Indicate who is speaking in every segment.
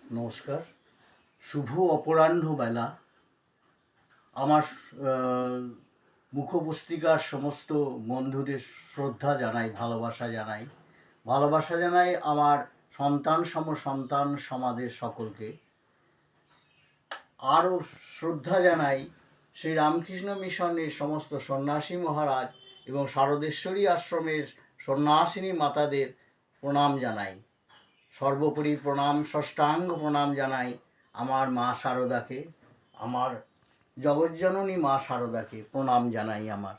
Speaker 1: নমস্কার। শুভ অপরাহ্ন বেলা। আমার মুখপুস্তিকার সমস্ত বন্ধুদের শ্রদ্ধা জানাই, ভালোবাসা জানাই আমার সন্তান সমাজের সকলকে। আরও শ্রদ্ধা জানাই শ্রী রামকৃষ্ণ মিশনের সমস্ত সন্ন্যাসী মহারাজ এবং শারদেশ্বরী আশ্রমের সন্ন্যাসিনী মাতাদের প্রণাম জানাই। সর্বোপরি ষষ্ঠাঙ্গ প্রণাম জানাই আমার মা শারদাকে, আমার জগজ্জননী মা শারদাকে প্রণাম জানাই আমার।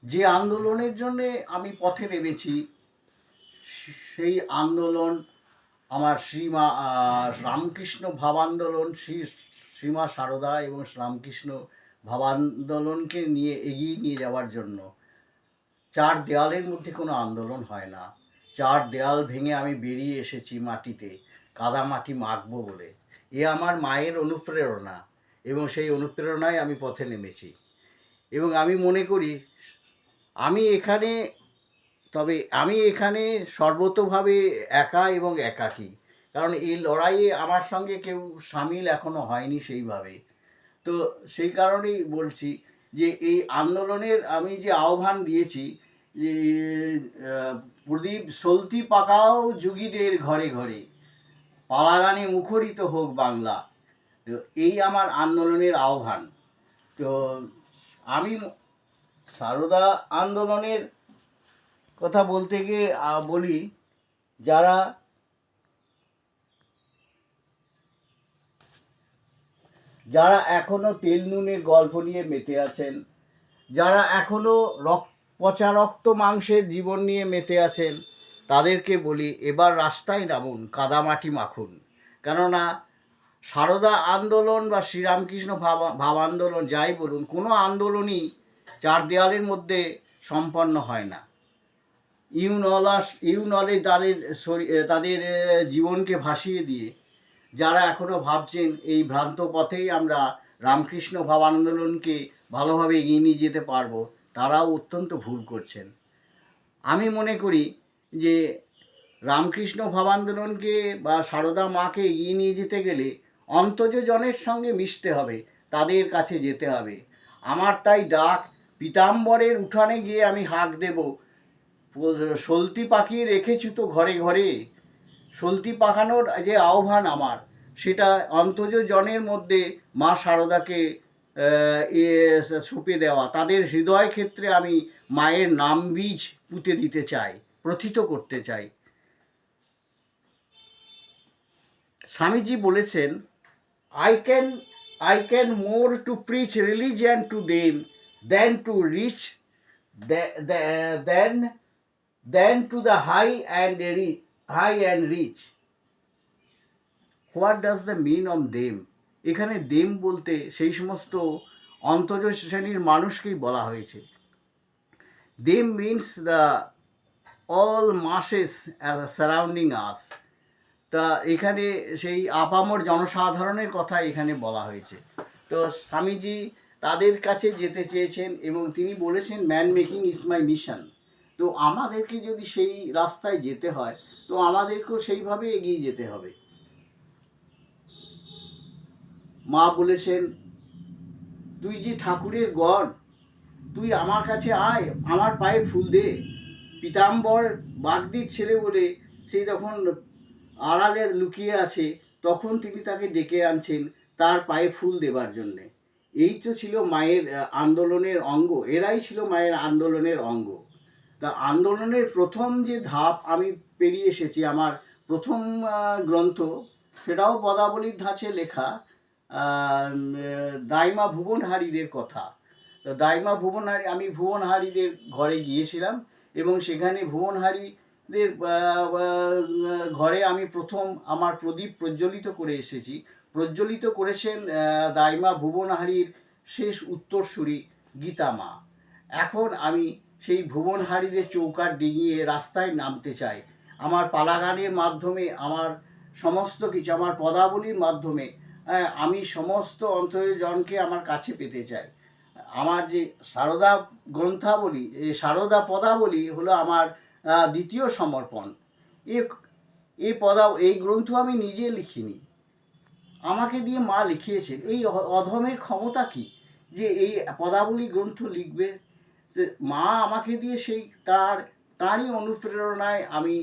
Speaker 1: যে আন্দোলনের জন্যে আমি পথে নেমেছি, সেই আন্দোলন আমার শ্রীমা রামকৃষ্ণ ভাবান্দোলন, শ্রীমা শারদা এবং রামকৃষ্ণ ভাবান্দোলনকে নিয়ে এগিয়ে নিয়ে যাওয়ার জন্য। চার দেয়ালের মধ্যে কোনো আন্দোলন হয় না। চার দেয়াল ভেঙে আমি বেরিয়ে এসেছি মাটিতে, কাদামাটি মাখবো বলে। এ আমার মায়ের অনুপ্রেরণা, এবং সেই অনুপ্রেরণায় আমি পথে নেমেছি। এবং আমি মনে করি আমি এখানে সর্বতোভাবে একা এবং একাকী, কারণ এই লড়াইয়ে আমার সঙ্গে কেউ সামিল এখনো হয়নি সেইভাবে। তো সেই কারণেই বলছি যে এই আন্দোলনের আমি যে আহ্বান দিয়েছি, যে প্রদীপ সলতি পাকাও যুগীদের ঘরে ঘরে, পালাগানে মুখরিত হোক বাংলা। তো এই আমার আন্দোলনের আহ্বান। তো আমি সারদা আন্দোলনের কথা বলতে গিয়ে বলি, যারা এখনো তেল নুনের গল্প নিয়ে মেতে আছেন, যারা এখনো পচা রক্ত মাংসের জীবন নিয়ে মেতে আছেন, তাদেরকে বলি এবার রাস্তায় নামুন, কাদামাটি মাখুন। কেননা সারদা আন্দোলন বা শ্রীরামকৃষ্ণ ভাব আন্দোলন যাই বলুন, কোনো আন্দোলনই চার দেয়ালের মধ্যে সম্পন্ন হয় না। ইউনলে তাদের জীবনকে ভাসিয়ে দিয়ে যারা এখনও ভাবছেন এই ভ্রান্ত পথেই আমরা রামকৃষ্ণ ভাব আন্দোলনকে ভালোভাবে এগিয়ে নিয়ে যেতে পারবো, তারাও অত্যন্ত ভুল করছেন। আমি মনে করি যে রামকৃষ্ণ ভাব আন্দোলনকে বা সারদা মাকে এগিয়ে নিয়ে যেতে গেলে অন্তর্জনের সঙ্গে মিশতে হবে, তাদের কাছে যেতে হবে। আমার তাই ডাক, পীতাম্বরের উঠানে গিয়ে আমি হাঁক দেব, সলতি পাখি রেখেছি তো ঘরে ঘরে। সলতি পাখানোর যে আহ্বান আমার, সেটা অন্তর্জনের মধ্যে মা শারদাকে ছুপে দেওয়া, তাদের হৃদয় ক্ষেত্রে আমি মায়ের নাম বীজ পুঁতে দিতে চাই, প্রথিত করতে চাই। স্বামীজি বলেছেন, I can more to preach religion to them than to reach than to the high and rich. What does the mean of them? এখানে দেম বলতে সেই সমস্ত অন্তর্জ শ্রেণীর মানুষকেই বলা হয়েছে। Them means the all masses surrounding us. তা এখানে সেই আপামর জনসাধারণের কথা এখানে বলা হয়েছে। তো স্বামীজি তাদের কাছে যেতে চেয়েছেন এবং তিনি বলেছেন, man making is my mission. তো আমাদেরকে যদি সেই রাস্তায় যেতে হয়, তো আমাদেরকেও সেইভাবে এগিয়ে যেতে হবে। মা বলেছেন, তুই যে ঠাকুরের গড়, তুই আমার কাছে আয়, আমার পায়ে ফুল দে। পীতাম্বর বাগদির ছেলে বলে সেই তখন আড়ালে লুকিয়ে আছে, তখন তিনি তাকে ডেকে আনছেন তার পায়ে ফুল দেবার জন্যে। এই তো ছিল মায়ের আন্দোলনের অঙ্গ, এরাই ছিল মায়ের আন্দোলনের অঙ্গ। তা আন্দোলনের প্রথম যে ধাপ আমি পেরিয়ে এসেছি, আমার প্রথম গ্রন্থ, সেটাও পদাবলীর ধাঁচে লেখা, দাইমা ভুবনহারীদের কথা। তো দাইমা আমি ভুবনহারীদের ঘরে গিয়েছিলাম এবং সেখানে ভুবনহারীদের ঘরে আমি প্রথম আমার প্রদীপ প্রজ্বলিত করে এসেছি। প্রজ্বলিত করেছেন দাইমা ভুবনহারীর শেষ উত্তরসূরি গীতা মা। এখন আমি সেই ভুবনহারীদের চৌকাঠ ডিঙিয়ে রাস্তায় নামতে চাই। আমার পালাগানের মাধ্যমে, আমার সমস্ত কিছু, আমার পদাবলীর মাধ্যমে হ্যাঁ, আমি সমস্ত অন্তরের জনকে আমার কাছে পেতে চাই। আমার যে সারদা গ্রন্থাবলী, এই সারদা পদাবলী হলো আমার দ্বিতীয় সমর্পণ। এ এই গ্রন্থ আমি নিজে লিখিনি, আমাকে দিয়ে মা লিখিয়েছেন। এই অধমের ক্ষমতা কি যে এই পদাবলী গ্রন্থ লিখবে? মা আমাকে দিয়ে সেই তারই অনুপ্রেরণায় আমি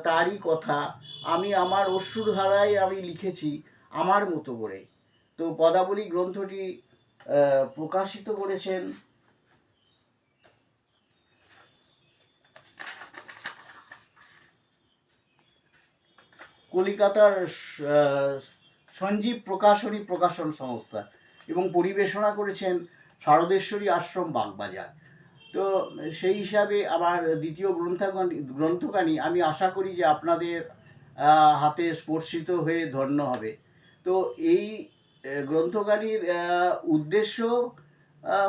Speaker 1: তারই কথা আমি আমার অশ্রুধারায় আমি লিখেছি আমার মতো করে। তো পদাবলী গ্রন্থটি প্রকাশিত করেছেন কলিকাতার সঞ্জীব প্রকাশনী প্রকাশন সংস্থা এবং পরিবেশনা করেছেন শারদেশ্বরী আশ্রম বাগবাজার। তো সেই হিসাবে আমার দ্বিতীয় গ্রন্থখানি আমি আশা করি যে আপনাদের হাতে স্পর্শিত হয়ে ধন্য হবে। তো এই গ্রন্থখানির উদ্দেশ্য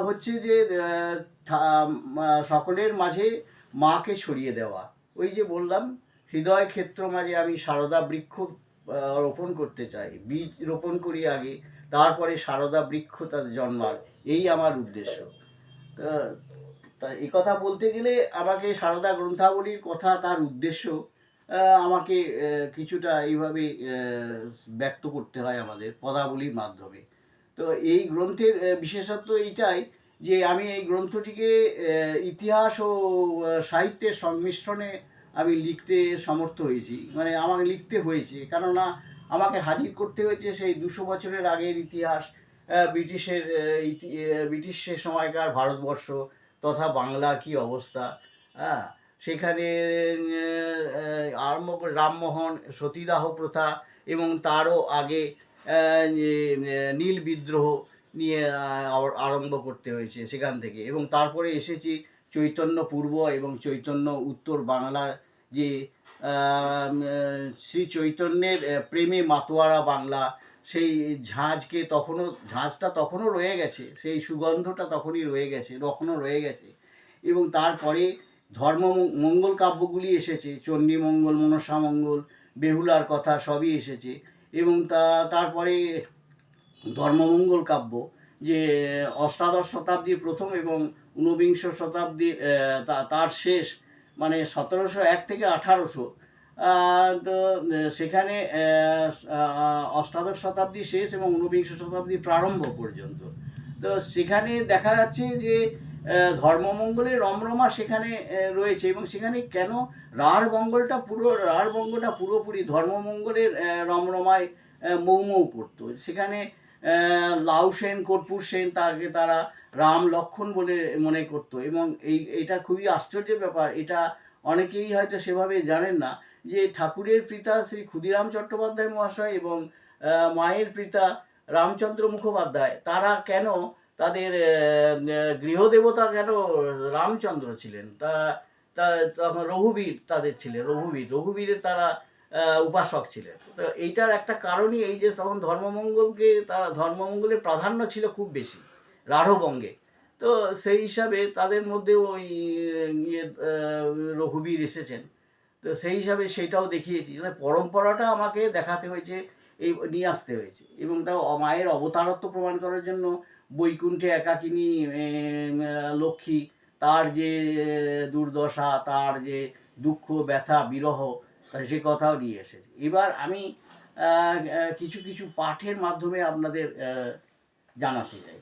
Speaker 1: হচ্ছে যে সকলের মাঝে মাকে ছড়িয়ে দেওয়া। ওই যে বললাম, হৃদয় ক্ষেত্র মাঝে আমি সারদা বৃক্ষ রোপণ করতে চাই, বীজ রোপণ করি আগে, তারপরে সারদা বৃক্ষ তার জন্মার, এই আমার উদ্দেশ্য। তা এই কথা বলতে গেলে আমাকে সারদা গ্রন্থাবলীর কথা, তার উদ্দেশ্য আমাকে কিছুটা এইভাবে ব্যক্ত করতে হয় আমাদের পদাবলীর মাধ্যমে। তো এই গ্রন্থের বিশেষত্ব এইটাই যে আমি এই গ্রন্থটিকে ইতিহাস ও সাহিত্যের সংমিশ্রণে আমি লিখতে সমর্থ হয়েছি, মানে আমাকে লিখতে হয়েছে, কেননা আমাকে হাজির করতে হয়েছে সেই 200 বছরের আগের ইতিহাস, ব্রিটিশ সে সময়কার ভারতবর্ষ তথা বাংলার কি অবস্থা। হ্যাঁ, সেখানে আরম্ভ করে রামমোহন, সতীদাহ প্রথা এবং তারও আগে নীল বিদ্রোহ নিয়ে আরম্ভ করতে হয়েছে সেখান থেকে, এবং তারপরে এসেছি চৈতন্য পূর্ব এবং চৈতন্য উত্তর বাংলার যে শ্রী চৈতন্যের প্রেমে মাতোয়ারা বাংলা, সেই ঝাঁজটা তখনও রয়ে গেছে, সেই সুগন্ধটা তখনই রয়ে গেছে, তখনও রয়ে গেছে। এবং তারপরে মঙ্গল কাব্যগুলি এসেছে, চণ্ডীমঙ্গল, মনসামঙ্গল, বেহুলার কথা সবই এসেছে। এবং তারপরে ধর্মমঙ্গল কাব্য, যে অষ্টাদশ শতাব্দীর প্রথম এবং ঊনবিংশ শতাব্দীর তার শেষ, মানে 1701 থেকে 1800, তো সেখানে অষ্টাদশ শতাব্দী শেষ এবং ঊনবিংশ শতাব্দীর প্রারম্ভ পর্যন্ত। তো সেখানে দেখা যাচ্ছে যে ধর্মমঙ্গলের রমরমা সেখানে রয়েছে, এবং সেখানে কেন রাঢ়বঙ্গটা পুরোপুরি ধর্মমঙ্গলের রমরমায় মৌ মৌ করতো। সেখানে লাউ সেন, কর্পূর সেন তারা রাম লক্ষ্মণ বলে মনে করতো। এবং এটা খুবই আশ্চর্যের ব্যাপার, এটা অনেকেই হয়তো সেভাবে জানেন না, যে ঠাকুরের পিতা শ্রী ক্ষুদিরাম চট্টোপাধ্যায় মহাশয় এবং মায়ের পিতা রামচন্দ্র মুখোপাধ্যায়, তারা কেন তাদের গৃহদেবতা কেন রামচন্দ্র ছিলেন, তখন রঘুবীর তাদের ছিলেন, রঘুবীরের তারা উপাসক ছিলেন। তো এইটার একটা কারণই এই যে তখন ধর্মমঙ্গলের প্রাধান্য ছিল খুব বেশি রাঢ়বঙ্গে। তো সেই হিসাবে তাদের মধ্যে ওই রঘুবীর এসেছেন। তো সেই হিসাবে সেইটাও দেখিয়েছি, মানে পরম্পরাটা আমাকে দেখাতে হয়েছে, নিয়ে আসতে হয়েছে। এবং তাও মায়ের অবতারত্ব প্রমাণ করার জন্য বৈকুণ্ঠে একাকিনী লক্ষ্মী, তার যে দুর্দশা, তার যে দুঃখ ব্যথা বিরহ, সে কথাও নিয়ে এসেছে। এবার আমি কিছু কিছু পাঠের মাধ্যমে আপনাদের জানাতে চাই।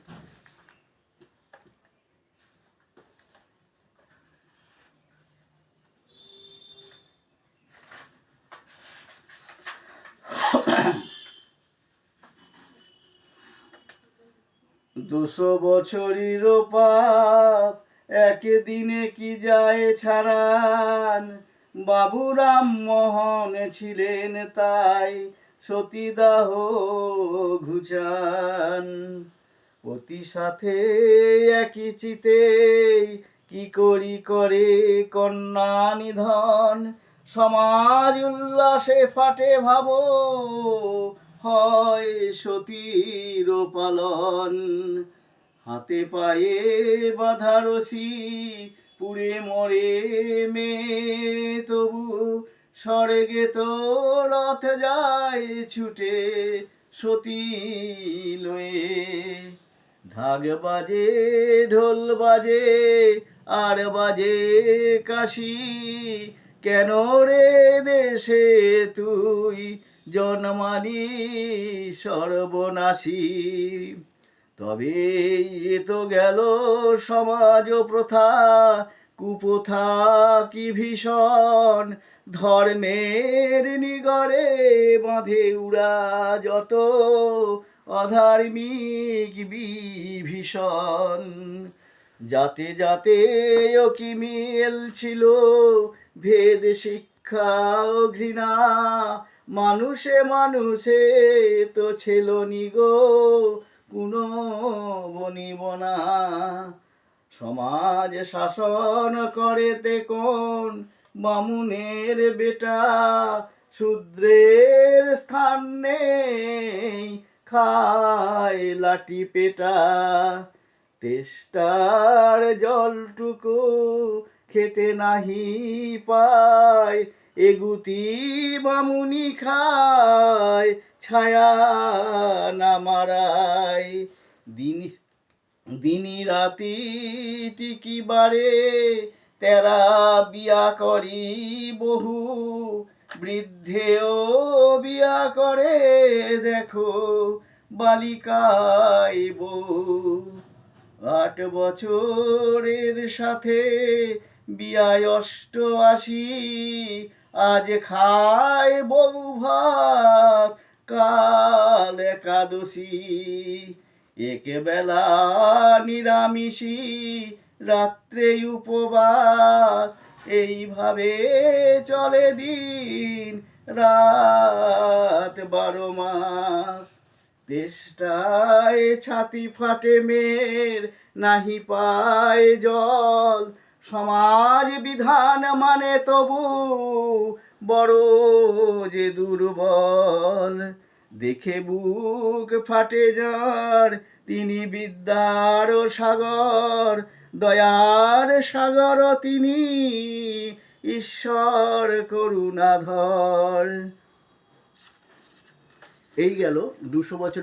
Speaker 1: 200 বছরেরও পাপ একদিনে কি যায় ছাড়ান, বাবু রামমোহন ছিলেন তাই সতীদাহ ঘুচান। অতি সাথে একই চিতে কি করি করে কন্যা নিধন, সমাজ উল্লাসে ফাটে ভাবো হয় সতীর পালন। হাতে পায়ে বাঁধা রশি পুড়ে মরে মেয়ে, তবু স্বর্গে তো রথ যায় ছুটে সতী লয়ে। ঢাক বাজে ঢোল বাজে আর বাজে কাশি, কেন রে দেশে তুই জন্মালি সর্বনাশী। তবে এ তো গেল সমাজ প্রথা, কুপ্রথা কি ভীষণ, ধর্মের নিগড়ে বাঁধে উড়া যত অধার্মিক বিভীষণ। যাতে যাতে ও কি মিল ছিল, ভেদ শিক্ষা ও ঘৃণা, মানুষে মানুষে তো ছিল নিগো কোনো বনিবনা। সমাজ শাসন করেতে কোন বামুনের বেটা, শূদ্রের স্থান নেই খায় লাঠি পেটা। তেষ্টার জলটুকু খেতে নাহি পায়, এগুতি বামুনি খায় ছায়া না মারায়। দিনী রাতি টিকিবারে তেরা বিয়া করি বহু, বৃদ্ধেও বিয়া করে দেখো বালিকায় বউ। 8 বছরের সাথে বিয়ায় 88, আজ খায় বউ ভাত কাল একাদশী। একবেলা নিরামিষি রাত্রে উপবাস, এইভাবে চলে দিন রাত 12 মাস। তেষ্টায় ছাতি ফাটে মেয়ের নাহি পায় জল, সমাজ বিধান মানে তবু বড় যে দুর্বল। দেখে বুক ফাটে যার তিনি বিদ্যার সাগর, দয়ার সাগর তিনি ঈশ্বর করুণাধর। এই গেল 200 বছরের